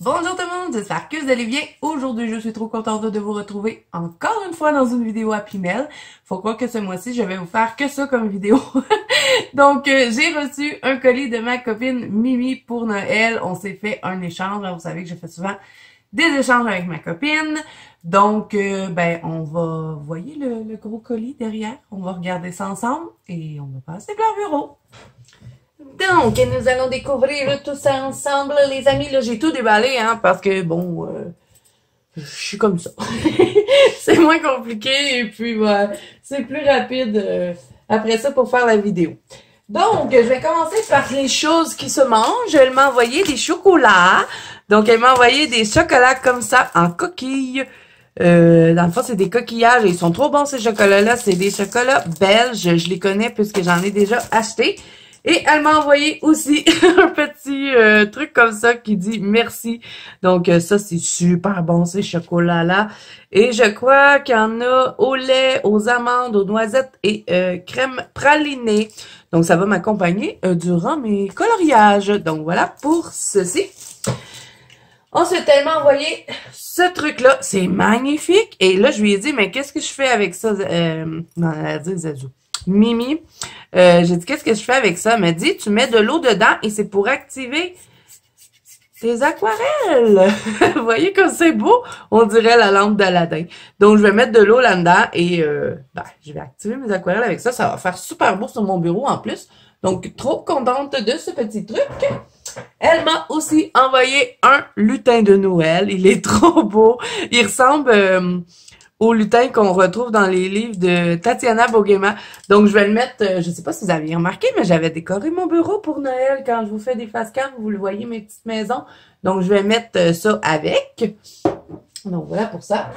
Bonjour tout le monde, j'espère que vous allez bien. Aujourd'hui, je suis trop contente de vous retrouver encore une fois dans une vidéo Happy Mail. Faut croire que ce mois-ci, je vais vous faire que ça comme vidéo. Donc, j'ai reçu un colis de ma copine Mimi pour Noël. On s'est fait un échange. Vous savez que je fais souvent des échanges avec ma copine. Donc, on va, vous voyez le gros colis derrière? On va regarder ça ensemble et on va passer par le bureau. Donc, nous allons découvrir tout ça ensemble, les amis. Là, j'ai tout déballé, hein, parce que, bon, je suis comme ça. C'est moins compliqué et puis, c'est plus rapide après ça pour faire la vidéo. Donc, je vais commencer par les choses qui se mangent. Elle m'a envoyé des chocolats. Donc, elle m'a envoyé des chocolats comme ça, en coquille. Dans le fond, c'est des coquillages et ils sont trop bons, ces chocolats-là. C'est des chocolats belges. Je les connais puisque j'en ai déjà acheté. Et elle m'a envoyé aussi un petit truc comme ça qui dit merci. Donc ça, c'est super bon, ces chocolats-là. Et je crois qu'il y en a au lait, aux amandes, aux noisettes et crème pralinée. Donc ça va m'accompagner durant mes coloriages. Donc voilà pour ceci. Ensuite, elle m'a envoyé ce truc-là. C'est magnifique. Et là, je lui ai dit, mais qu'est-ce que je fais avec ça? Elle a dit Zazou. Mimi, j'ai dit, qu'est-ce que je fais avec ça? Elle m'a dit, tu mets de l'eau dedans et c'est pour activer tes aquarelles. Vous voyez comme c'est beau? On dirait la lampe d'Aladin. Donc, je vais mettre de l'eau là-dedans et je vais activer mes aquarelles avec ça. Ça va faire super beau sur mon bureau en plus. Donc, trop contente de ce petit truc. Elle m'a aussi envoyé un lutin de Noël. Il est trop beau. Il ressemble au lutin qu'on retrouve dans les livres de Tatiana Boguema. Donc, je vais le mettre, je sais pas si vous avez remarqué, mais j'avais décoré mon bureau pour Noël. Quand je vous fais des facecam, vous le voyez, mes petites maisons. Donc, je vais mettre ça avec. Donc, voilà pour ça.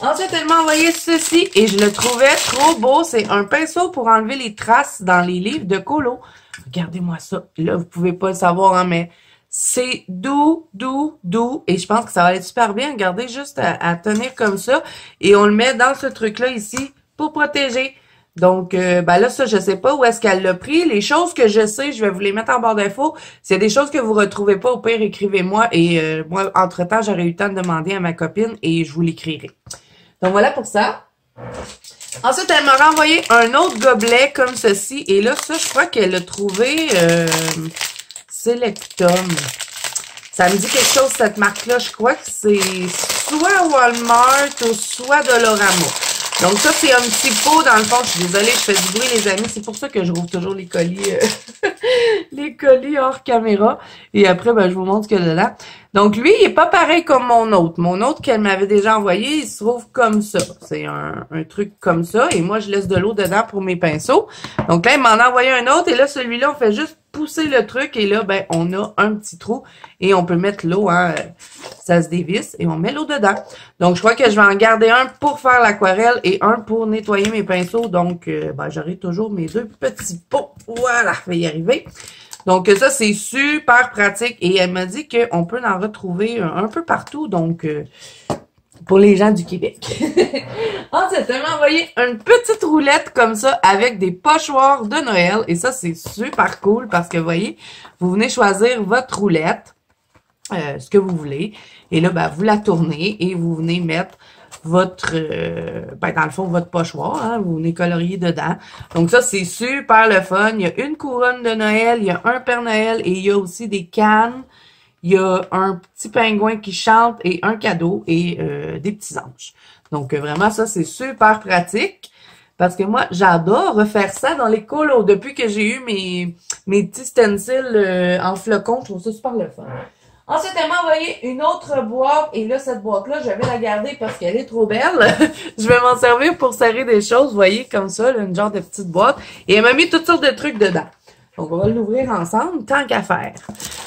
Ensuite, elle m'a envoyé ceci et je le trouvais trop beau. C'est un pinceau pour enlever les traces dans les livres de colo. Regardez-moi ça. Là, vous pouvez pas le savoir, hein, mais c'est doux, doux, doux. Et je pense que ça va être super bien. Regardez, juste à tenir comme ça. Et on le met dans ce truc-là ici pour protéger. Donc, là, ça, je sais pas où est-ce qu'elle l'a pris. Les choses que je sais, je vais vous les mettre en barre d'infos. S'il y a des choses que vous retrouvez pas, au pire, écrivez-moi. Et moi, entre-temps, j'aurais eu le temps de demander à ma copine et je vous l'écrirai. Donc, voilà pour ça. Ensuite, elle m'a renvoyé un autre gobelet comme ceci. Et là, ça, je crois qu'elle l'a trouvé Selectum. Ça me dit quelque chose, cette marque-là. Je crois que c'est soit Walmart ou soit Dolorama. Donc ça, c'est un petit pot dans le fond. Je suis désolée, je fais du bruit, les amis. C'est pour ça que je rouvre toujours les colis les colis hors caméra. Et après, je vous montre ce qu'il y a dedans. Donc lui, il est pas pareil comme mon autre. Mon autre qu'elle m'avait déjà envoyé, il se trouve comme ça. C'est un truc comme ça. Et moi, je laisse de l'eau dedans pour mes pinceaux. Donc là, il m'en a envoyé un autre. Et là, celui-là, on fait juste pousser le truc. Et là, on a un petit trou. Et on peut mettre l'eau, hein. Ça se dévisse. Et on met l'eau dedans. Donc, je crois que je vais en garder un pour faire l'aquarelle et un pour nettoyer mes pinceaux. Donc, j'aurai toujours mes deux petits pots. Voilà, je vais y arriver. Donc, ça, c'est super pratique. Et elle m'a dit qu'on peut en retrouver un peu partout. Donc, pour les gens du Québec. Ensuite, elle m'a envoyé une petite roulette comme ça avec des pochoirs de Noël. Et ça, c'est super cool parce que, vous voyez, vous venez choisir votre roulette, ce que vous voulez. Et là, vous la tournez et vous venez mettre votre, dans le fond, votre pochoir, hein, vous venez colorier dedans. Donc ça, c'est super le fun. Il y a une couronne de Noël, il y a un Père Noël et il y a aussi des cannes. Il y a un petit pingouin qui chante et un cadeau et des petits anges. Donc vraiment, ça, c'est super pratique. Parce que moi, j'adore refaire ça dans les colos. Depuis que j'ai eu mes petits stencils en flocons, je trouve ça super le fun. Ensuite, elle m'a envoyé une autre boîte. Et là, cette boîte-là, je vais la garder parce qu'elle est trop belle. Je vais m'en servir pour serrer des choses, vous voyez, comme ça, là, une genre de petite boîte. Et elle m'a mis toutes sortes de trucs dedans. Donc, on va l'ouvrir ensemble, tant qu'à faire.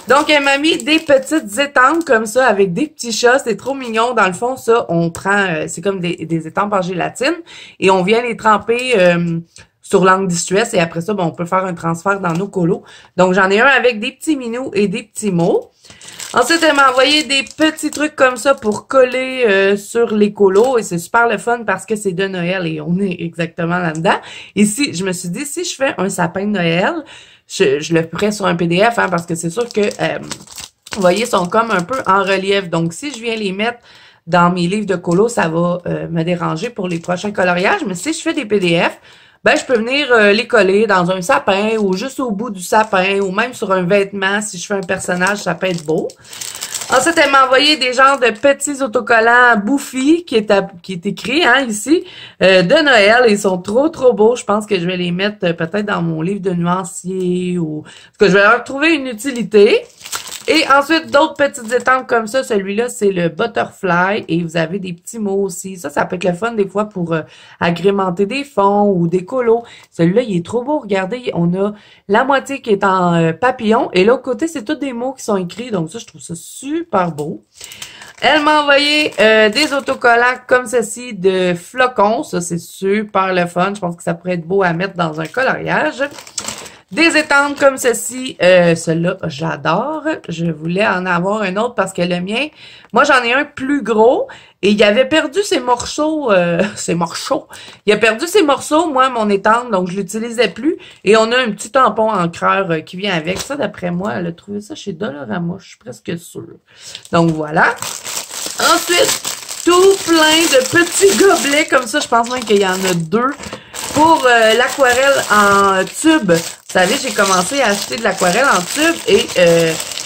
Donc, elle m'a mis des petites étampes comme ça, avec des petits chats. C'est trop mignon. Dans le fond, ça, on prend, c'est comme des étampes en gélatine. Et on vient les tremper sur langue distress. Et après ça, on peut faire un transfert dans nos colos. Donc, j'en ai un avec des petits minous et des petits mots. Ensuite, elle m'a envoyé des petits trucs comme ça pour coller sur les colos. Et c'est super le fun parce que c'est de Noël et on est exactement là-dedans. Ici, je me suis dit, si je fais un sapin de Noël, je le ferai sur un PDF, hein, parce que c'est sûr que vous voyez, sont comme un peu en relief. Donc, si je viens les mettre dans mes livres de colo, ça va me déranger pour les prochains coloriages. Mais si je fais des PDF, ben je peux venir les coller dans un sapin ou juste au bout du sapin ou même sur un vêtement. Si je fais un personnage, ça peut être beau. Ensuite, elle m'a envoyé des genres de petits autocollants Bouffi qui est écrit ici de Noël. Ils sont trop beaux. Je pense que je vais les mettre peut-être dans mon livre de nuancier ou parce que je vais leur trouver une utilité. Et ensuite, d'autres petites étampes comme ça. Celui-là, c'est le Butterfly. Et vous avez des petits mots aussi. Ça peut être le fun des fois pour agrémenter des fonds ou des colos. Celui-là, il est trop beau. Regardez, on a la moitié qui est en papillon. Et l'autre côté, c'est tous des mots qui sont écrits. Donc ça, je trouve ça super beau. Elle m'a envoyé des autocollants comme ceci de flocons. Ça, c'est super le fun. Je pense que ça pourrait être beau à mettre dans un coloriage. Des étampes comme ceci, celui-là, j'adore. Je voulais en avoir un autre parce que le mien, moi j'en ai un plus gros et il avait perdu ses morceaux, Il a perdu ses morceaux, moi, mon étampe, donc je l'utilisais plus. Et on a un petit tampon encreur qui vient avec. Ça, d'après moi, elle a trouvé ça chez Dollarama, je suis presque sûre. Donc voilà. Ensuite, tout plein de petits gobelets comme ça. Je pense même qu'il y en a 2 pour l'aquarelle en tube. Vous savez, j'ai commencé à acheter de l'aquarelle en tube et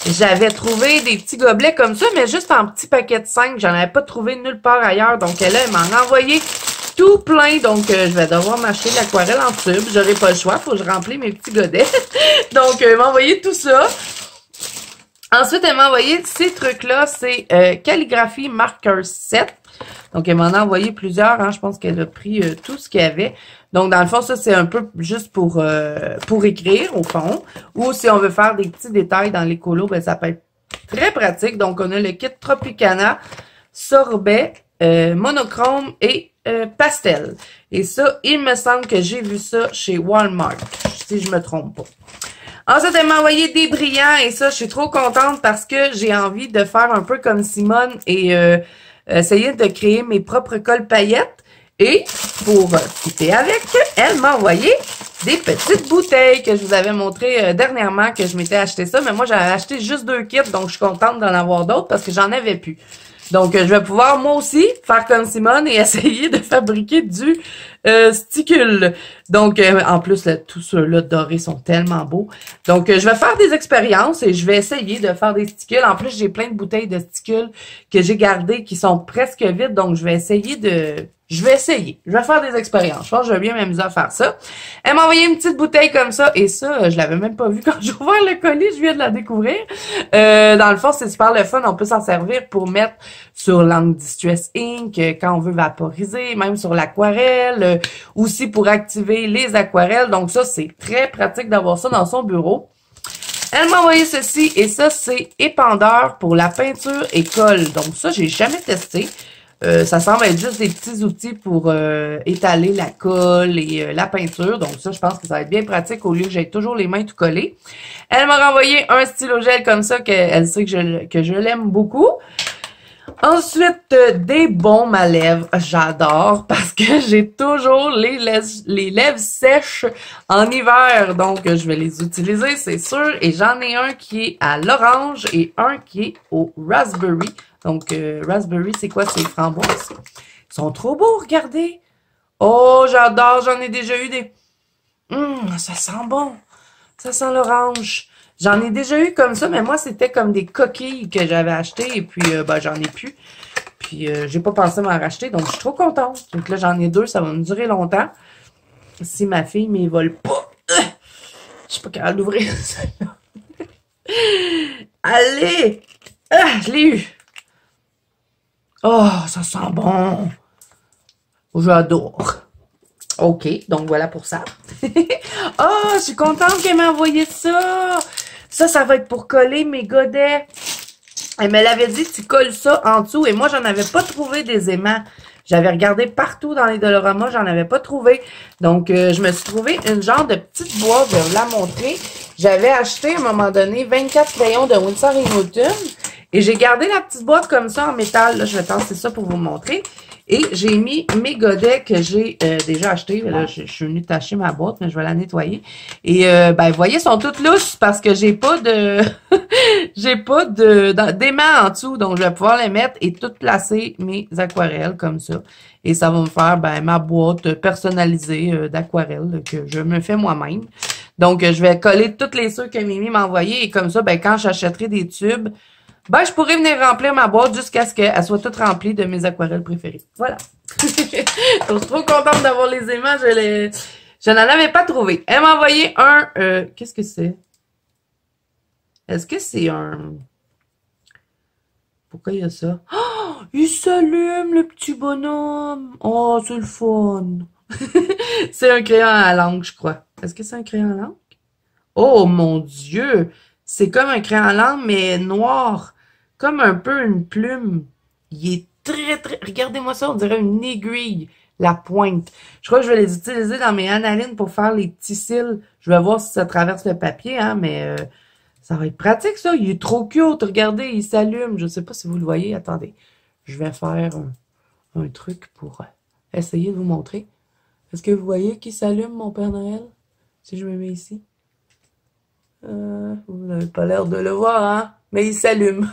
j'avais trouvé des petits gobelets comme ça, mais juste en petits paquets de 5. J'en avais pas trouvé nulle part ailleurs. Donc là, elle m'en a envoyé tout plein. Donc, je vais devoir m'acheter de l'aquarelle en tube. J'aurai pas le choix. Faut que je remplisse mes petits godets. Donc, elle m'a envoyé tout ça. Ensuite, elle m'a envoyé ces trucs-là. C'est calligraphie marqueur 7. Donc, elle m'en a envoyé plusieurs. Je pense qu'elle a pris tout ce qu'il y avait. Donc, dans le fond, ça, c'est un peu juste pour écrire, au fond. Ou si on veut faire des petits détails dans les colos, ben ça peut être très pratique. Donc, on a le kit Tropicana, sorbet, monochrome et pastel. Et ça, il me semble que j'ai vu ça chez Walmart, si je me trompe pas. Ensuite, elle m'a envoyé des brillants et ça, je suis trop contente parce que j'ai envie de faire un peu comme Simone et essayer de créer mes propres cols paillettes. Et pour couper avec, elle m'a envoyé des petites bouteilles que je vous avais montré dernièrement que je m'étais acheté ça. Mais moi, j'avais acheté juste 2 kits, donc je suis contente d'en avoir d'autres parce que j'en avais plus. Donc, je vais pouvoir, moi aussi, faire comme Simone et essayer de fabriquer du sticule. Donc, en plus, là, tous ceux-là dorés sont tellement beaux. Donc, je vais faire des expériences et je vais essayer de faire des sticules. En plus, j'ai plein de bouteilles de sticules que j'ai gardées qui sont presque vides. Donc, je vais essayer de... Je vais faire des expériences. Je pense que je vais bien m'amuser à faire ça. Elle m'a envoyé une petite bouteille comme ça. Et ça, je l'avais même pas vu quand j'ai ouvert le colis. Je viens de la découvrir. Dans le fond, c'est super le fun. On peut s'en servir pour mettre sur l'encre Distress Ink quand on veut vaporiser, même sur l'aquarelle. Aussi pour activer les aquarelles. Donc ça, c'est très pratique d'avoir ça dans son bureau. Elle m'a envoyé ceci. Et ça, c'est épandeur pour la peinture et colle. Donc ça, j'ai jamais testé. Ça semble être juste des petits outils pour étaler la colle et la peinture. Donc ça, je pense que ça va être bien pratique au lieu que j'aie toujours les mains tout collées. Elle m'a renvoyé un stylo gel comme ça qu'elle sait que je l'aime beaucoup. Ensuite, des baumes à lèvres. J'adore parce que j'ai toujours les lèvres sèches en hiver. Donc, je vais les utiliser, c'est sûr. Et j'en ai un qui est à l'orange et un qui est au raspberry. Donc, raspberry, c'est quoi? C'est framboise. Ils sont trop beaux, regardez. Oh, j'adore. J'en ai déjà eu des... ça sent bon. Ça sent l'orange. J'en ai déjà eu comme ça, mais moi, c'était comme des coquilles que j'avais achetées. Et puis, j'en ai plus. Puis, j'ai pas pensé m'en racheter. Donc, je suis trop contente. Donc là, j'en ai 2. Ça va me durer longtemps. Si ma fille ne vole pas. Je suis pas capable d'ouvrir celle-là. Allez! Je l'ai eu. Oh, ça sent bon. J'adore. OK, donc voilà pour ça. Oh, je suis contente qu'elle m'ait envoyé ça. Ça va être pour coller mes godets. Elle me l'avait dit, tu colles ça en dessous. Et moi, j'en avais pas trouvé des aimants. J'avais regardé partout dans les Dollarama, j'en avais pas trouvé. Donc, je me suis trouvé une genre de petite boîte, je vais vous la montrer. J'avais acheté à un moment donné 24 crayons de Winsor & Newton. Et j'ai gardé la petite boîte comme ça en métal. Là, je vais tasser ça pour vous montrer. Et j'ai mis mes godets que j'ai déjà achetés. Là, je suis venue tâcher ma boîte, mais je vais la nettoyer. Et ben, vous voyez, ils sont toutes louches parce que j'ai pas de j'ai pas d'aimant en dessous. Donc, je vais pouvoir les mettre et tout placer mes aquarelles comme ça. Et ça va me faire ben, ma boîte personnalisée d'aquarelles que je me fais moi-même. Donc, je vais coller toutes les ceux que Mimi m'a envoyés. Et comme ça, ben, quand j'achèterai des tubes, ben, je pourrais venir remplir ma boîte jusqu'à ce qu'elle soit toute remplie de mes aquarelles préférées. Voilà. Donc, je suis trop contente d'avoir les aimants. Je n'en avais pas trouvé. Elle m'a envoyé un... qu'est-ce que c'est? Est-ce que c'est un... Pourquoi il y a ça? Oh! Il s'allume, le petit bonhomme! Oh, c'est le fun! C'est un crayon à langue, je crois. Est-ce que c'est un crayon à langue? Oh, mon Dieu! C'est comme un crayon à langue, mais noir. Comme un peu une plume. Il est très... Regardez-moi ça, on dirait une aiguille. La pointe. Je crois que je vais les utiliser dans mes analines pour faire les petits cils. Je vais voir si ça traverse le papier, hein, mais ça va être pratique, ça. Il est trop cute. Regardez, il s'allume. Je ne sais pas si vous le voyez. Attendez. Je vais faire un truc pour essayer de vous montrer. Est-ce que vous voyez qu'il s'allume, mon Père Noël? Si je me mets ici. Vous n'avez pas l'air de le voir, hein? Mais il s'allume.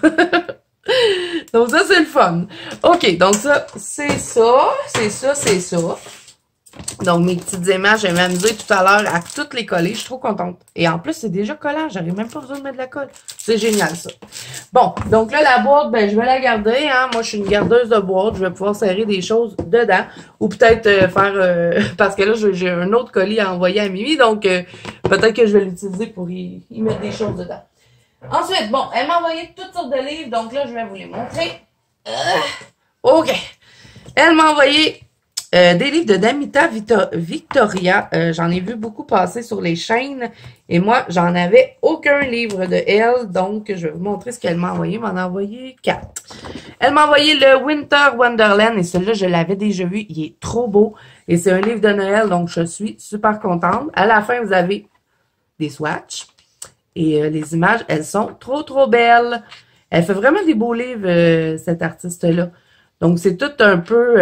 Donc ça, c'est le fun. OK, donc ça, c'est ça. C'est ça, c'est ça. Donc, mes petites images, je vais m'amuser tout à l'heure à toutes les coller. Je suis trop contente. Et en plus, c'est déjà collant. J'arrive même pas besoin de mettre de la colle. C'est génial, ça. Bon, donc là, la boîte, ben, je vais la garder. Hein. Moi, je suis une gardeuse de boîte. Je vais pouvoir serrer des choses dedans. Ou peut-être faire... parce que là, j'ai un autre colis à envoyer à Mimi. Donc, peut-être que je vais l'utiliser pour y mettre des choses dedans. Ensuite, bon, elle m'a envoyé toutes sortes de livres. Donc là, je vais vous les montrer. OK. Elle m'a envoyé... des livres de Damita Victoria. J'en ai vu beaucoup passer sur les chaînes. Et moi, j'en avais aucun livre de elle. Donc, je vais vous montrer ce qu'elle m'a envoyé. Elle m'en a envoyé 4. Elle m'a envoyé le Winter Wonderland. Et celui-là, je l'avais déjà vu. Il est trop beau. Et c'est un livre de Noël. Donc, je suis super contente. À la fin, vous avez des swatchs. Et les images, elles sont trop, trop belles. Elle fait vraiment des beaux livres, cette artiste-là. Donc, c'est tout un peu...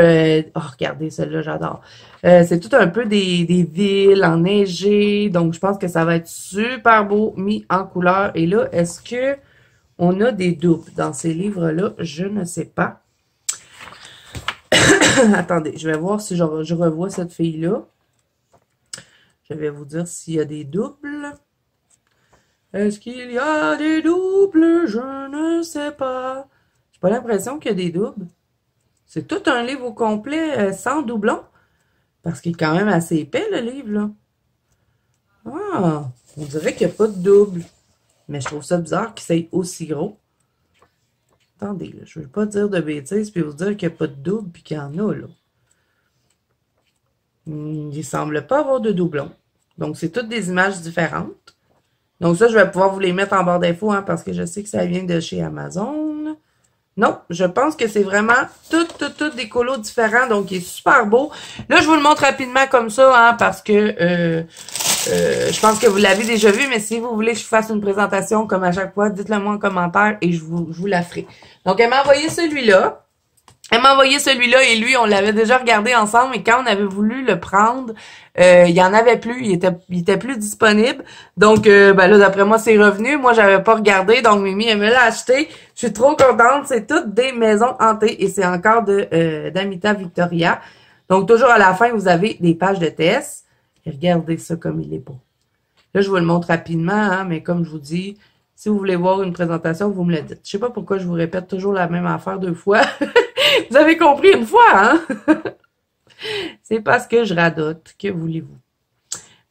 oh, regardez, celle-là, j'adore. C'est tout un peu des villes enneigées. Donc, je pense que ça va être super beau, mis en couleur. Et là, est-ce que on a des doubles dans ces livres-là? Je ne sais pas. Attendez, je vais voir si je revois cette fille-là. Je vais vous dire s'il y a des doubles. Est-ce qu'il y a des doubles? Je ne sais pas. J'ai pas l'impression qu'il y a des doubles. C'est tout un livre au complet sans doublon. Parce qu'il est quand même assez épais, le livre, là. Ah, on dirait qu'il n'y a pas de double. Mais je trouve ça bizarre qu'il soit aussi gros. Attendez, là, je ne veux pas dire de bêtises puis vous dire qu'il n'y a pas de double puis qu'il y en a, là. Il ne semble pas avoir de doublon. Donc, c'est toutes des images différentes. Donc, ça, je vais pouvoir vous les mettre en barre d'infos, hein, parce que je sais que ça vient de chez Amazon. Non, je pense que c'est vraiment toutes des colos différents, donc il est super beau. Là, je vous le montre rapidement comme ça, hein, parce que je pense que vous l'avez déjà vu, mais si vous voulez que je fasse une présentation comme à chaque fois, dites-le moi en commentaire et je vous la ferai. Donc, elle m'a envoyé celui-là. Elle m'a envoyé celui-là et lui, on l'avait déjà regardé ensemble et quand on avait voulu le prendre, il y en avait plus, il était plus disponible. Donc, ben là, d'après moi, c'est revenu. Moi, j'avais pas regardé, donc Mimi, elle me l'a acheté. Je suis trop contente. C'est toutes des maisons hantées et c'est encore de Damita Victoria. Donc, toujours à la fin, vous avez des pages de tests. Et regardez ça comme il est beau. Là, je vous le montre rapidement, hein, mais comme je vous dis, si vous voulez voir une présentation, vous me le dites. Je sais pas pourquoi je vous répète toujours la même affaire 2 fois. Vous avez compris une fois, hein? C'est parce que je radote. Que voulez-vous?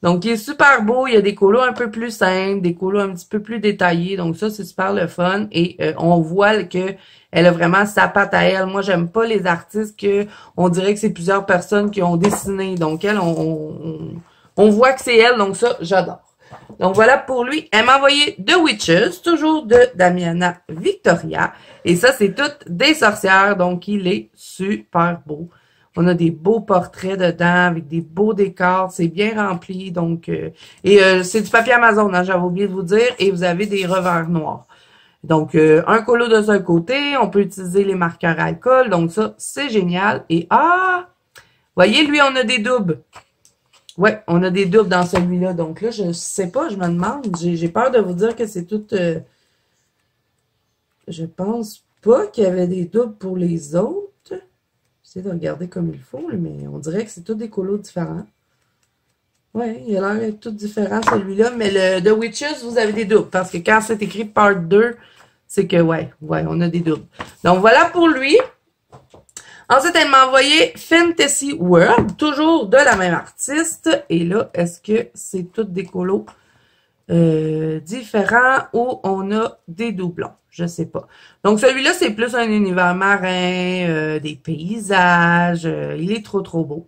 Donc, il est super beau. Il y a des colos un peu plus simples, des colos un petit peu plus détaillés. Donc, ça, c'est super le fun. Et on voit que elle a vraiment sa patte à elle. Moi, j'aime pas les artistes que on dirait que c'est plusieurs personnes qui ont dessiné. Donc, elle, on voit que c'est elle. Donc, ça, j'adore. Donc, voilà pour lui. Elle m'a envoyé The Witches, toujours de Damita Victoria. Et ça, c'est toutes des sorcières. Donc, il est super beau. On a des beaux portraits dedans avec des beaux décors. C'est bien rempli. Donc, c'est du papier Amazon, hein, j'avais oublié de vous dire. Et vous avez des revers noirs. Donc, un colo de seul côté, on peut utiliser les marqueurs alcool, donc ça, c'est génial. Et voyez, lui, on a des doubles. Ouais, on a des doubles dans celui-là. Donc là, je sais pas, je me demande, j'ai peur de vous dire que c'est tout... je pense pas qu'il y avait des doubles pour les autres. J'essaie de regarder comme il faut, mais on dirait que c'est tous des colos différents. Ouais, il a l'air d'être tout différent celui-là, mais le The Witches, vous avez des doubles, parce que quand c'est écrit Part 2, c'est que, ouais, on a des doubles. Donc, voilà pour lui. Ensuite, elle m'a envoyé Fantasy World, toujours de la même artiste. Et là, est-ce que c'est toutes des colos différents ou on a des doublons? Je sais pas. Donc, celui-là, c'est plus un univers marin, des paysages. Il est trop beau.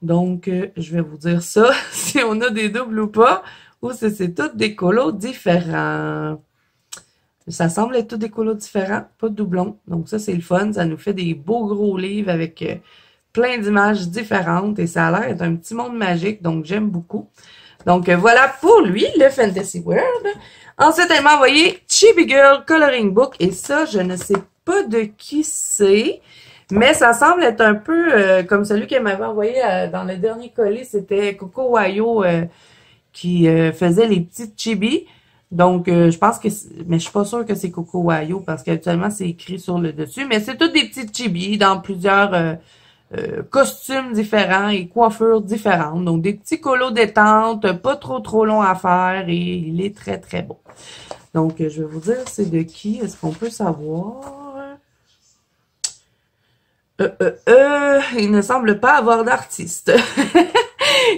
Donc, je vais vous dire ça, si on a des doubles ou pas, ou si c'est tous des colos différents. Ça semble être tous des colos différents, pas de doublons. Donc ça, c'est le fun. Ça nous fait des beaux gros livres avec plein d'images différentes. Et ça a l'air d'être un petit monde magique, donc j'aime beaucoup. Donc voilà pour lui, le Fantasy World. Ensuite, elle m'a envoyé Chibi Girl Coloring Book. Et ça, je ne sais pas de qui c'est. Mais ça semble être un peu comme celui qu'elle m'avait envoyé dans le dernier colis. C'était Coco Wayo qui faisait les petites chibis. Donc, je pense que... Mais je suis pas sûre que c'est Coco Wayo parce qu'habituellement, c'est écrit sur le dessus. Mais c'est toutes des petites chibis dans plusieurs costumes différents et coiffures différentes. Donc, des petits colos détente, pas trop long à faire et il est très beau. Donc, je vais vous dire c'est de qui. Est-ce qu'on peut savoir? Il ne semble pas avoir d'artiste.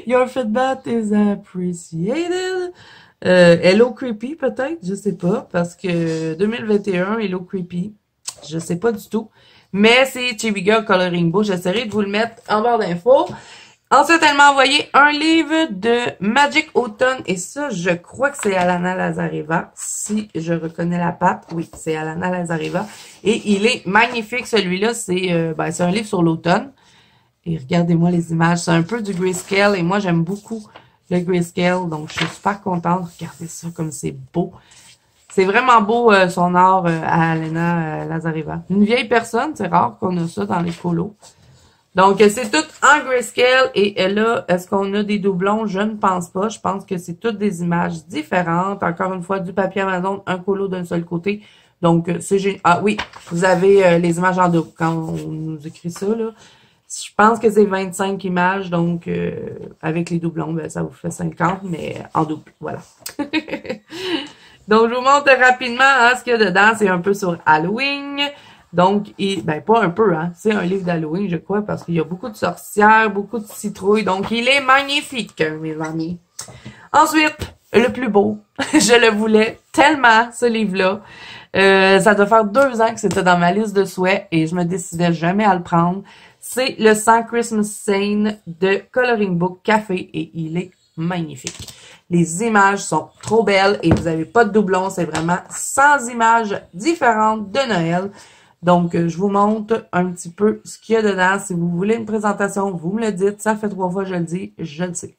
Your feedback is appreciated. Hello Creepy, peut-être, je sais pas, parce que 2021, Hello Creepy, je sais pas du tout. Mais c'est Chibi Girl Coloring Book. J'essaierai de vous le mettre en barre d'infos. Ensuite, elle m'a envoyé un livre de Magic Autumn. Et ça, je crois que c'est Alana Lazareva. Si je reconnais la patte, oui, c'est Alana Lazareva. Et il est magnifique, celui-là. C'est un livre sur l'automne. Et regardez-moi les images. C'est un peu du grayscale. Et moi, j'aime beaucoup le grayscale. Donc, je suis super contente. Regardez ça comme c'est beau. C'est vraiment beau, son art à Alana Lazareva. Une vieille personne, c'est rare qu'on a ça dans les colos. Donc, c'est tout en grayscale. Et là, est-ce qu'on a des doublons? Je ne pense pas. Je pense que c'est toutes des images différentes. Encore une fois, du papier Amazon, un colo d'un seul côté. Donc, c'est génial. Ah oui, vous avez les images en double quand on nous écrit ça, là. Je pense que c'est 25 images. Donc, avec les doublons, ben, ça vous fait 50, mais en double. Voilà. Donc, je vous montre rapidement ce qu'il y a dedans. C'est un peu sur Halloween. Donc, pas un peu, hein. C'est un livre d'Halloween, je crois, parce qu'il y a beaucoup de sorcières, beaucoup de citrouilles. Donc, il est magnifique, mes amis. Ensuite, le plus beau. Je le voulais tellement, ce livre-là. Ça doit faire 2 ans que c'était dans ma liste de souhaits et je me décidais jamais à le prendre. C'est le 100 Christmas Scene de Coloring Book Café et il est magnifique. Les images sont trop belles et vous n'avez pas de doublons. C'est vraiment 100 images différentes de Noël. Donc, je vous montre un petit peu ce qu'il y a dedans. Si vous voulez une présentation, vous me le dites. Ça fait 3 fois que je le dis, je le sais.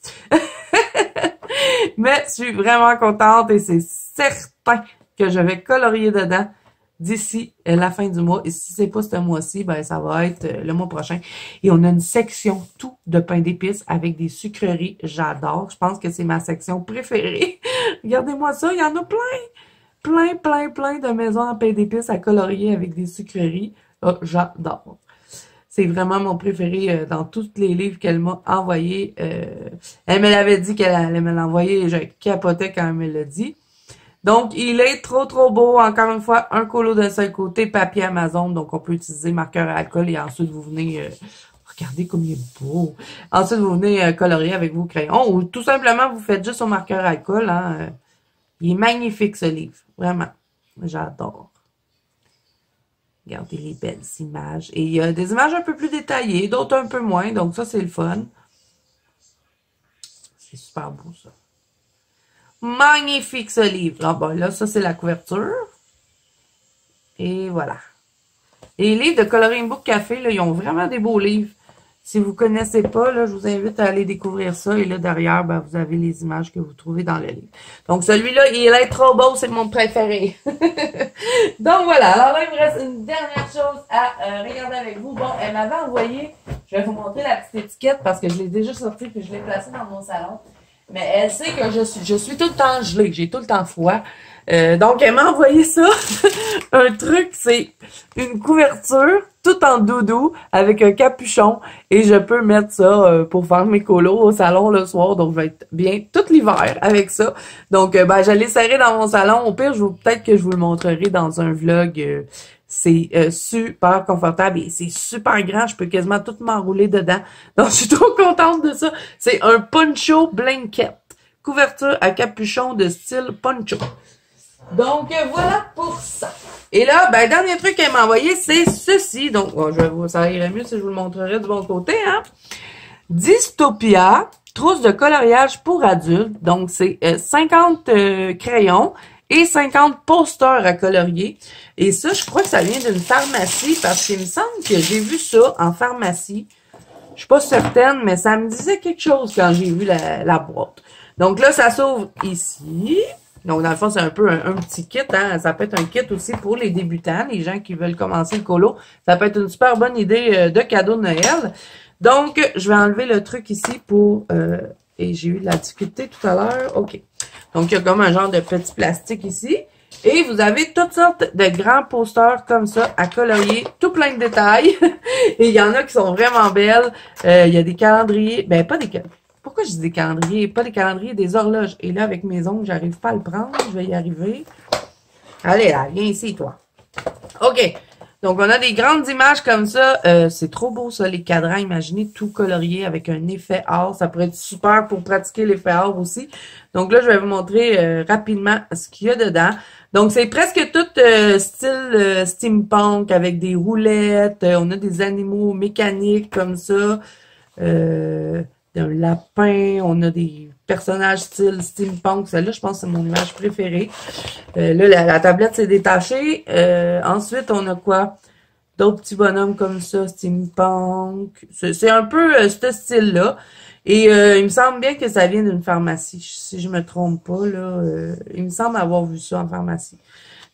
Mais je suis vraiment contente et c'est certain que je vais colorier dedans d'ici la fin du mois. Et si c'est pas ce mois-ci, ben ça va être le mois prochain. Et on a une section tout de pain d'épices avec des sucreries. J'adore. Je pense que c'est ma section préférée. Regardez-moi ça, il y en a plein. Plein de maisons en pain d'épices à colorier avec des sucreries. Oh, j'adore. C'est vraiment mon préféré dans tous les livres qu'elle m'a envoyés. Elle me l'avait dit qu'elle allait me l'envoyer et je capotais quand elle me l'a dit. Donc, il est trop beau. Encore une fois, un colo d'un seul côté, papier Amazon. Donc, on peut utiliser marqueur à alcool et ensuite vous venez... regardez comme il est beau. Ensuite, vous venez colorier avec vos crayons ou tout simplement, vous faites juste au marqueur à alcool. Hein. Il est magnifique, ce livre. Vraiment. J'adore. Regardez les belles images. Et il y a des images un peu plus détaillées, d'autres un peu moins. Donc, ça, c'est le fun. C'est super beau, ça. Magnifique, ce livre. Ah, bon, là, ça, c'est la couverture. Et voilà. Et les livres de Coloring Book Café, là, ils ont vraiment des beaux livres. Si vous connaissez pas, là, je vous invite à aller découvrir ça. Et là, derrière, ben, vous avez les images que vous trouvez dans le livre. Donc, celui-là, il est trop beau, c'est mon préféré. Donc, voilà. Alors là, il me reste une dernière chose à regarder avec vous. Bon, elle m'avait envoyé, je vais vous montrer la petite étiquette parce que je l'ai déjà sortie puis je l'ai placée dans mon salon. Mais elle sait que je suis tout le temps gelée, j'ai tout le temps froid. Donc, elle m'a envoyé ça. Un truc, c'est une couverture tout en doudou avec un capuchon. Et je peux mettre ça pour faire mes colos au salon le soir. Donc, je vais être bien tout l'hiver avec ça. Donc, ben, je l'ai serré dans mon salon. Au pire, peut-être que je vous le montrerai dans un vlog. C'est super confortable et c'est super grand. Je peux quasiment tout m'enrouler dedans. Donc, je suis trop contente de ça. C'est un poncho blanket. Couverture à capuchon de style poncho. Donc, voilà pour ça. Et là, ben, dernier truc qu'elle m'a envoyé, c'est ceci. Donc, bon, ça irait mieux si je vous le montrerais du bon côté, hein. Dystopia, trousse de coloriage pour adultes. Donc, c'est 50 crayons et 50 posters à colorier. Et ça, je crois que ça vient d'une pharmacie parce qu'il me semble que j'ai vu ça en pharmacie. Je suis pas certaine, mais ça me disait quelque chose quand j'ai vu la boîte. Donc là, ça s'ouvre ici. Donc, dans le fond, c'est un peu un petit kit, hein. Ça peut être un kit aussi pour les débutants, les gens qui veulent commencer le colo. Ça peut être une super bonne idée de cadeau de Noël. Donc, je vais enlever le truc ici pour... et j'ai eu de la difficulté tout à l'heure. OK. Donc, il y a comme un genre de petit plastique ici. Et vous avez toutes sortes de grands posters comme ça à colorier, tout plein de détails. Et il y en a qui sont vraiment belles. Il y a des calendriers. Ben, pas des calendriers. Pourquoi je dis des calendriers? Pas des calendriers, des horloges. Et là, avec mes ongles, j'arrive pas à le prendre. Je vais y arriver. Allez, là, viens ici, toi. OK. Donc, on a des grandes images comme ça. C'est trop beau, ça, les cadrans. Imaginez tout colorié avec un effet art. Ça pourrait être super pour pratiquer l'effet art aussi. Donc là, je vais vous montrer rapidement ce qu'il y a dedans. Donc, c'est presque tout style steampunk avec des roulettes. On a des animaux mécaniques comme ça. Un lapin, on a des personnages style steampunk. Celle-là, je pense que c'est mon image préférée. Là, la tablette s'est détachée. Ensuite, on a quoi? D'autres petits bonhommes comme ça, steampunk. C'est un peu ce style-là. Et il me semble bien que ça vient d'une pharmacie. Si je me trompe pas, là, il me semble avoir vu ça en pharmacie.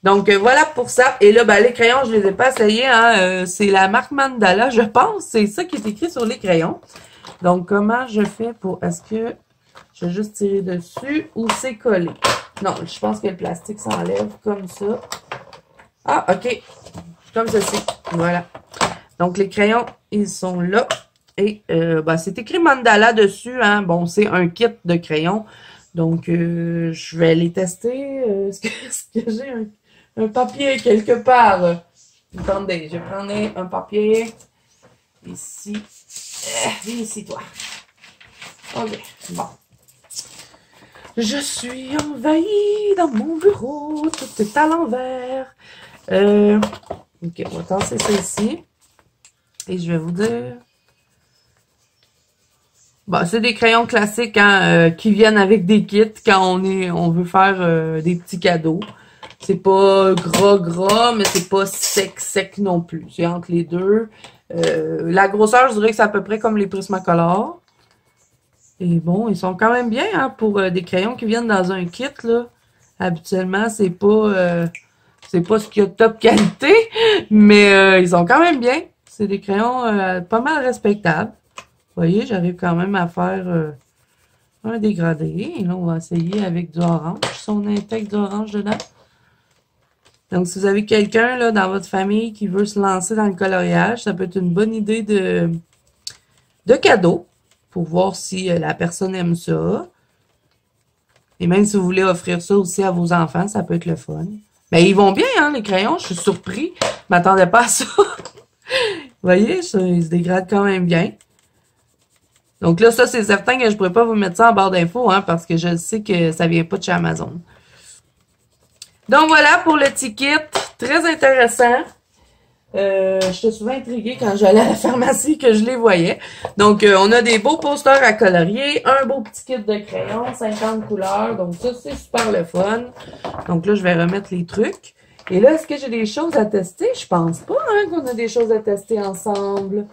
Donc, voilà pour ça. Et là, ben, les crayons, je les ai pas essayés. Hein. C'est la marque Mandala, je pense. C'est ça qui est écrit sur les crayons. Donc, comment je fais pour... Est-ce que je vais juste tirer dessus ou c'est collé? Non, je pense que le plastique s'enlève comme ça. Ah, OK. Comme ceci. Voilà. Donc, les crayons, ils sont là. Et ben, c'est écrit Mandala dessus. Hein. Bon, c'est un kit de crayons. Donc, je vais les tester. Est-ce que j'ai un papier quelque part? Attendez, je vais prendre un papier. Ici. Viens ici, toi. OK, bon. Je suis envahie dans mon bureau. Tout est à l'envers. OK, on va tasser ça ici. Et je vais vous dire... Bon, c'est des crayons classiques hein, qui viennent avec des kits quand on veut faire des petits cadeaux. C'est pas gras, mais c'est pas sec non plus. C'est entre les deux. La grosseur, je dirais que c'est à peu près comme les Prismacolor. Et bon, ils sont quand même bien hein, pour des crayons qui viennent dans un kit. Là. Habituellement, c'est pas ce qu'il y a de top qualité, mais ils sont quand même bien. C'est des crayons pas mal respectables. Vous voyez, j'arrive quand même à faire un dégradé. Et là, on va essayer avec du orange. Si on intègre du orange dedans. Donc, si vous avez quelqu'un là dans votre famille qui veut se lancer dans le coloriage, ça peut être une bonne idée de cadeau pour voir si la personne aime ça. Et même si vous voulez offrir ça aussi à vos enfants, ça peut être le fun. Mais ils vont bien, hein, les crayons. Je suis surpris. Je m'attendais pas à ça. Vous voyez, ça, ils se dégradent quand même bien. Donc là, ça, c'est certain que je ne pourrais pas vous mettre ça en barre d'infos, hein, parce que je sais que ça vient pas de chez Amazon. Donc voilà pour le ticket. Très intéressant. J'étais souvent intriguée quand j'allais à la pharmacie que je les voyais. Donc, on a des beaux posters à colorier, un beau petit kit de crayons, 50 couleurs. Donc, ça, c'est super le fun. Donc là, je vais remettre les trucs. Et là, est-ce que j'ai des choses à tester? Je pense pas hein, qu'on a des choses à tester ensemble.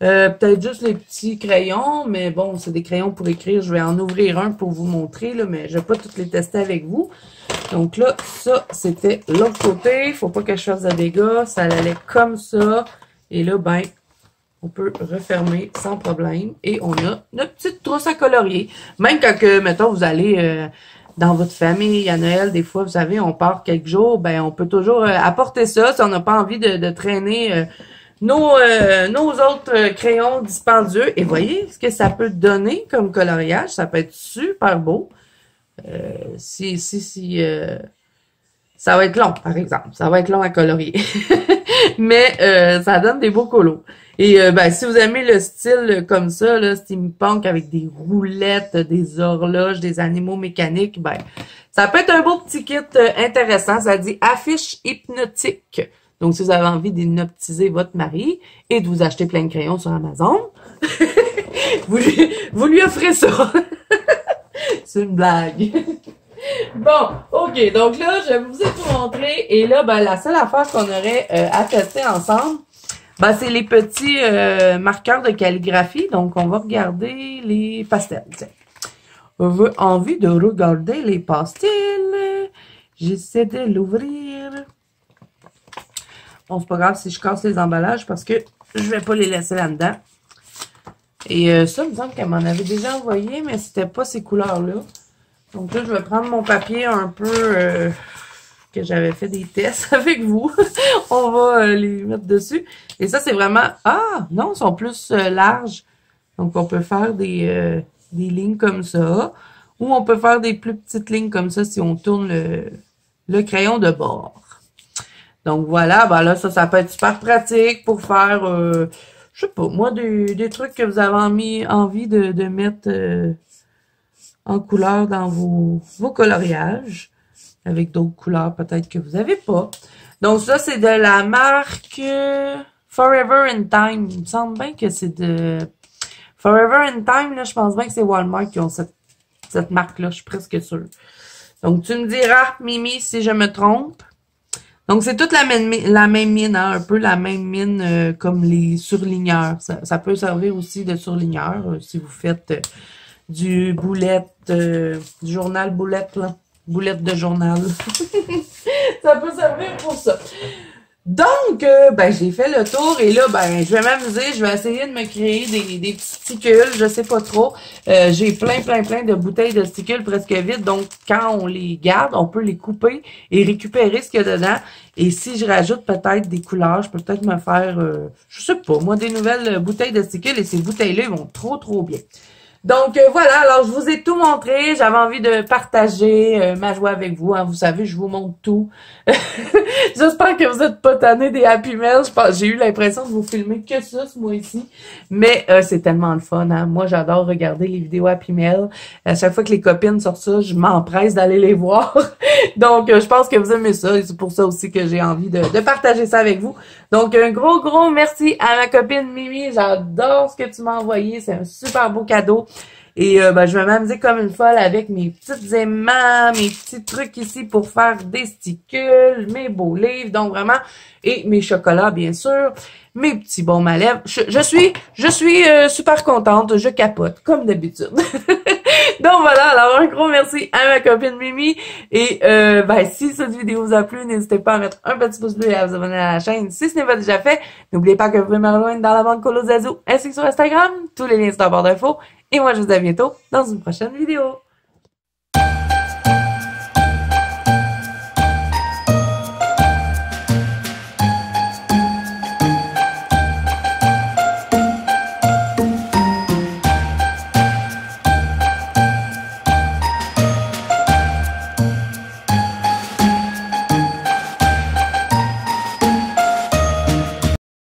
Peut-être juste les petits crayons, mais bon, c'est des crayons pour écrire. Je vais en ouvrir un pour vous montrer, là, mais je vais pas tous les tester avec vous. Donc là, ça, c'était l'autre côté. Faut pas que je fasse de dégâts. Ça allait comme ça. Et là, ben, on peut refermer sans problème. Et on a notre petite trousse à colorier. Même quand, mettons, vous allez dans votre famille à Noël, des fois, vous savez, on part quelques jours, ben on peut toujours apporter ça si on n'a pas envie de traîner nos autres crayons dispendieux. Et voyez ce que ça peut donner comme coloriage. Ça peut être super beau. Ça va être long, par exemple. Ça va être long à colorier. Mais ça donne des beaux colos. Et ben, si vous aimez le style comme ça, là, steampunk avec des roulettes, des horloges, des animaux mécaniques, ben, ça peut être un beau petit kit intéressant. Ça dit affiche hypnotique. Donc, si vous avez envie d'hypnotiser votre mari et de vous acheter plein de crayons sur Amazon, vous lui offrez ça. C'est une blague. Bon, ok, donc là, je vous ai tout montré. Et là, ben, la seule affaire qu'on aurait à tester ensemble, ben, c'est les petits marqueurs de calligraphie. Donc, on va regarder les pastels. Tiens. On a envie de regarder les pastels. J'essaie de l'ouvrir. Bon, c'est pas grave si je casse les emballages parce que je vais pas les laisser là-dedans. Et ça, il me semble qu'elle m'en avait déjà envoyé, mais c'était pas ces couleurs-là. Donc là, je vais prendre mon papier un peu que j'avais fait des tests avec vous. On va les mettre dessus. Et ça, c'est vraiment... Ah! Non, ils sont plus larges. Donc, on peut faire des lignes comme ça. Ou on peut faire des plus petites lignes comme ça si on tourne le crayon de bord. Donc, voilà. Ben là, ça peut être super pratique pour faire... je sais pas, moi, des trucs que vous avez envie de mettre... en couleur dans vos coloriages, avec d'autres couleurs peut-être que vous n'avez pas. Donc ça, c'est de la marque Forever in Time. Il me semble bien que c'est de Forever in Time, là, je pense bien que c'est Walmart qui ont cette marque-là, je suis presque sûre. Donc tu me diras, Mimi, si je me trompe. Donc c'est toute la même mine, hein, un peu la même mine comme les surligneurs. Ça peut servir aussi de surligneur si vous faites... du boulette, du journal boulette, là. Boulette de journal. Ça peut servir pour ça. Donc, ben, j'ai fait le tour et là, ben, je vais m'amuser. Je vais essayer de me créer des petits sticules. Je sais pas trop. J'ai plein de bouteilles de sticules presque vides. Donc, quand on les garde, on peut les couper et récupérer ce qu'il y a dedans. Et si je rajoute peut-être des couleurs, je peux peut-être me faire, je sais pas, moi, des nouvelles bouteilles de sticules. Et ces bouteilles-là, ils vont trop bien. Donc, voilà, alors je vous ai tout montré. J'avais envie de partager ma joie avec vous. Hein. Vous savez, je vous montre tout. J'espère que vous êtes pas tannés des Happy Mail. J'ai eu l'impression de vous filmer que ça ce mois-ci. Mais c'est tellement le fun. Hein. Moi, j'adore regarder les vidéos Happy Mail. À chaque fois que les copines sortent ça, je m'empresse d'aller les voir. Donc, je pense que vous aimez ça. Et c'est pour ça aussi que j'ai envie de partager ça avec vous. Donc, un gros merci à ma copine Mimi. J'adore ce que tu m'as envoyé. C'est un super beau cadeau. Et ben, je vais m'amuser comme une folle avec mes petites aimants, mes petits trucs ici pour faire des sticules, mes beaux livres, donc vraiment, et mes chocolats, bien sûr, mes petits baumes à lèvres. Je suis super contente, je capote, comme d'habitude. Donc voilà, alors un gros merci à ma copine Mimi. Et ben, si cette vidéo vous a plu, n'hésitez pas à mettre un petit pouce bleu et à vous abonner à la chaîne si ce n'est pas déjà fait. N'oubliez pas que vous pouvez me rejoindre dans la bande Colo Zazou ainsi que sur Instagram. Tous les liens sont en barre d'infos. Et moi, je vous dis à bientôt dans une prochaine vidéo.